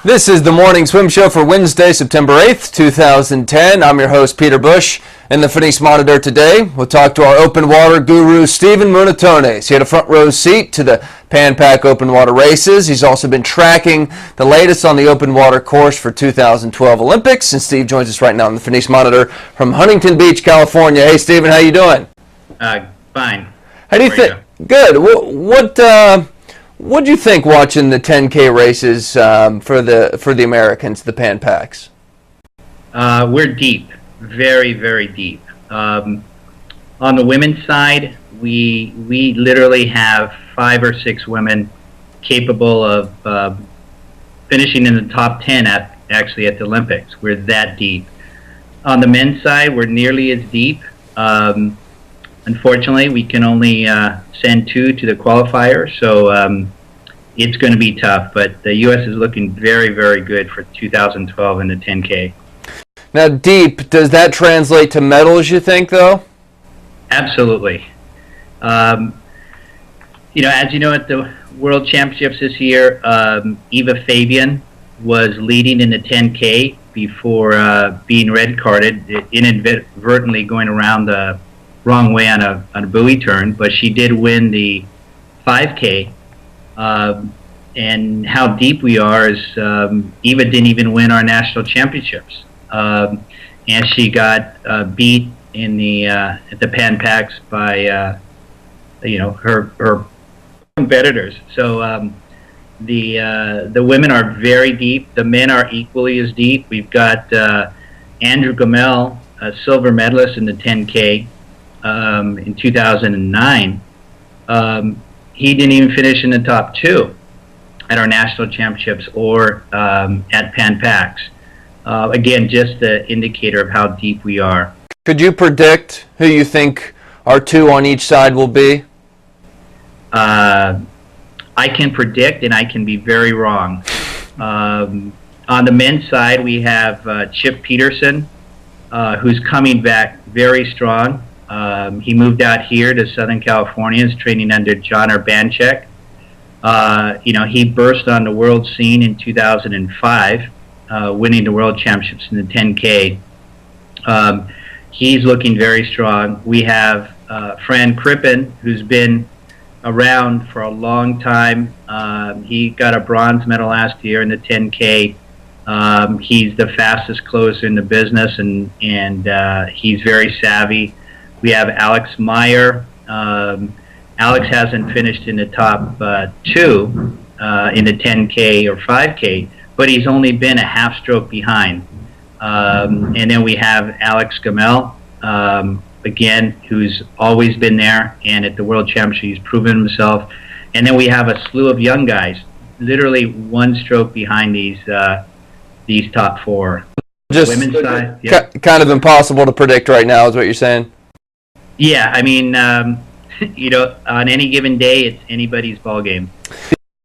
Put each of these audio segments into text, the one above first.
This is the Morning Swim Show for Wednesday, September 8th, 2010. I'm your host, Peter Bush. In the Phoenix Monitor today, we'll talk to our open water guru, Stephen Munatones. He had a front row seat to the PanPac open water races. He's also been tracking the latest on the open water course for 2012 Olympics. And Steve joins us right now in the Phoenix Monitor from Huntington Beach, California. Hey, Stephen, how you doing? Fine. How do you think? Good. What do you think watching the 10K races for the Americans, the PanPacs? We're deep, very, very deep. On the women's side, we literally have 5 or 6 women capable of finishing in the top 10 at the Olympics. We're that deep. On the men's side, we're nearly as deep. Unfortunately, we can only send 2 to the qualifier, so it's going to be tough. But the U.S. is looking very, very good for 2012 in the 10K. Now, deep, does that translate to medals, you think, though? Absolutely. As you know, at the World Championships this year, Eva Fabian was leading in the 10K before being red carded, inadvertently going around the wrong way on a buoy turn, but she did win the 5K. And how deep we are is Eva didn't even win our national championships, and she got beat in the at the PanPacs by her competitors. So the women are very deep. The men are equally as deep. We've got Andrew Gamel, a silver medalist in the 10K. In 2009, he didn't even finish in the top 2 at our national championships or at PanPacs. Again, just the indicator of how deep we are. Could you predict who you think our 2 on each side will be? I can predict, and I can be very wrong. On the men's side, we have Chip Peterson, who's coming back very strong. He moved out here to Southern California, is training under John Urbanchek. He burst on the world scene in 2005, winning the world championships in the 10K. He's looking very strong. We have Fran Crippen, who's been around for a long time. He got a bronze medal last year in the 10K. He's the fastest closer in the business, and he's very savvy. We have Alex Meyer. Alex hasn't finished in the top 2 in the 10K or 5K, but he's only been a half stroke behind. And then we have Alex Gamel, again, who's always been there, and at the World Championship he's proven himself. And then we have a slew of young guys, literally 1 stroke behind these top 4. Just women's side, yeah. Kind of impossible to predict right now, is what you're saying? Yeah, I mean, on any given day, it's anybody's ball game.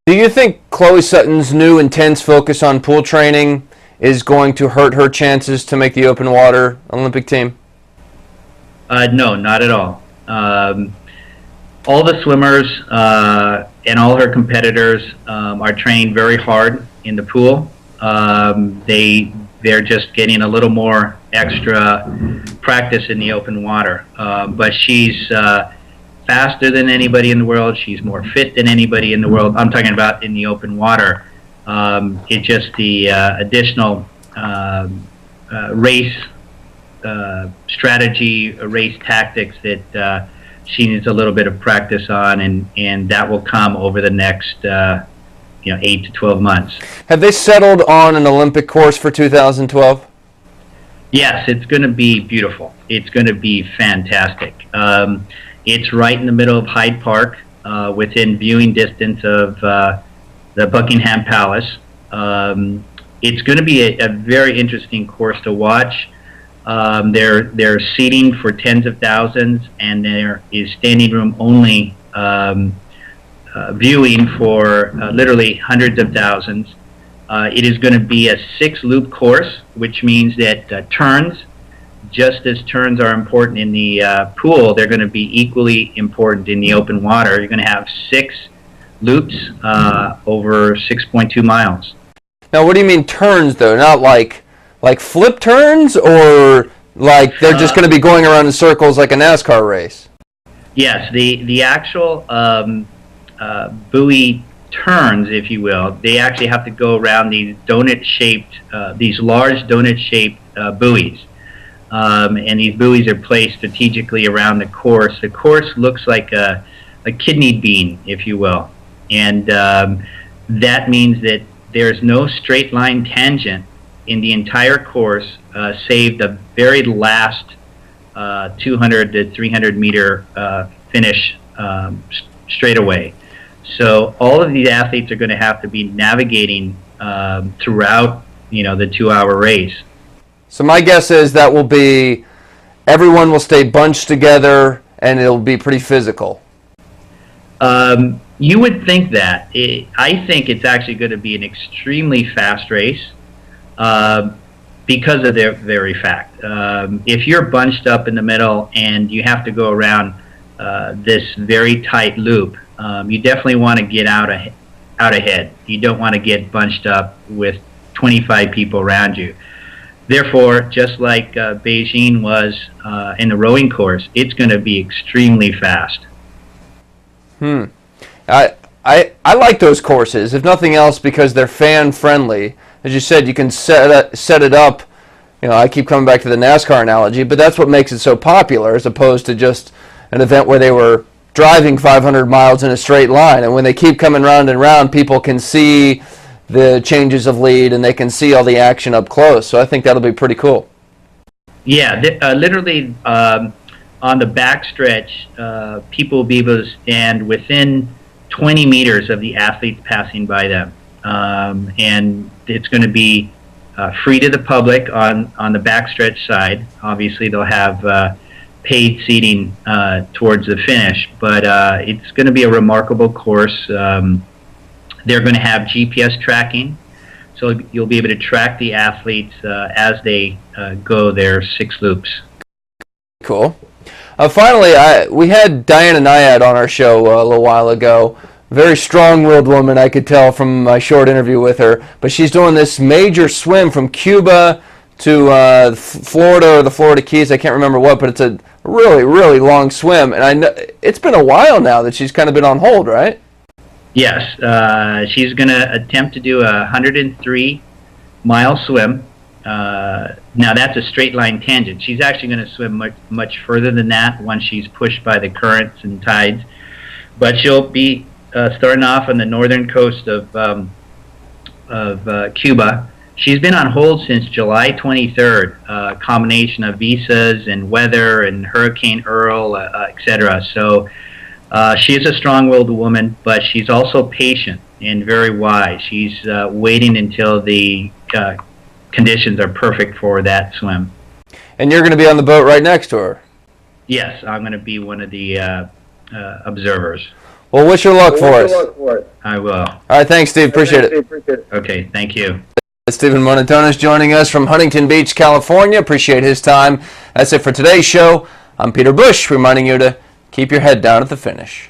Do you think Chloe Sutton's new intense focus on pool training is going to hurt her chances to make the open water Olympic team? No, not at all. All the swimmers and all her competitors are trained very hard in the pool. They're just getting a little more extra practice in the open water. But she's faster than anybody in the world. She's more fit than anybody in the world. I'm talking about in the open water. It's just the additional race strategy, race tactics that she needs a little bit of practice on, and that will come over the next 8 to 12 months. Have they settled on an Olympic course for 2012? Yes, it's going to be beautiful. It's going to be fantastic. It's right in the middle of Hyde Park, within viewing distance of the Buckingham Palace. It's going to be a very interesting course to watch. They're seating for tens of thousands, and there is standing room only viewing for literally hundreds of thousands. It is going to be a 6-loop course, which means that turns, just as turns are important in the pool, they're going to be equally important in the open water. You're going to have 6 loops over 6.2 miles. Now, what do you mean turns, though? Not like flip turns, or like they're just going to be going around in circles like a NASCAR race? Yes, the actual buoy turns, if you will, they actually have to go around these these large donut-shaped buoys. And these buoys are placed strategically around the course. The course looks like a kidney bean, if you will. And that means that there's no straight line tangent in the entire course, save the very last 200 to 300 meter finish straightaway. So all of these athletes are going to have to be navigating throughout, the 2-hour race. So my guess is that will be everyone will stay bunched together and it'll be pretty physical. You would think that. I think it's actually going to be an extremely fast race because of their very fact. If you're bunched up in the middle and you have to go around this very tight loop, you definitely want to get out ahead. You don't want to get bunched up with 25 people around you. Therefore, just like Beijing was in the rowing course, it's going to be extremely fast. I like those courses, if nothing else, because they're fan friendly. As you said, you can set it up. I keep coming back to the NASCAR analogy, but that's what makes it so popular, as opposed to just an event where they were driving 500 miles in a straight line. And when they keep coming round and round, people can see the changes of lead and they can see all the action up close. So I think that'll be pretty cool. Yeah, literally on the backstretch, people will be able to stand within 20 meters of the athletes passing by them. And it's going to be free to the public on the backstretch side. Obviously, they'll have paid seating towards the finish, but it's going to be a remarkable course. They're going to have GPS tracking, so you'll be able to track the athletes as they go their 6 loops. Cool. Finally, we had Diana Nyad on our show a little while ago. Very strong-willed woman, I could tell from my short interview with her. But she's doing this major swim from Cuba to Florida or the Florida Keys. I can't remember what, but it's a really, really long swim. And I know it's been a while now that she's kind of been on hold, right? Yes. She's going to attempt to do a 103-mile swim. Now, that's a straight-line tangent. She's actually going to swim much further than that once she's pushed by the currents and tides. But she'll be starting off on the northern coast of Cuba. She's been on hold since July 23rd, a combination of visas and weather and Hurricane Earl, etc. So she is a strong-willed woman, but she's also patient and very wise. She's waiting until the conditions are perfect for that swim. And you're going to be on the boat right next to her? Yes, I'm going to be one of the observers. Well, wish her luck for us. I will. All right, thanks, Steve. Appreciate it. Okay, thank you. Stephen Munatones joining us from Huntington Beach, California. Appreciate his time. That's it for today's show. I'm Peter Bush, reminding you to keep your head down at the finish.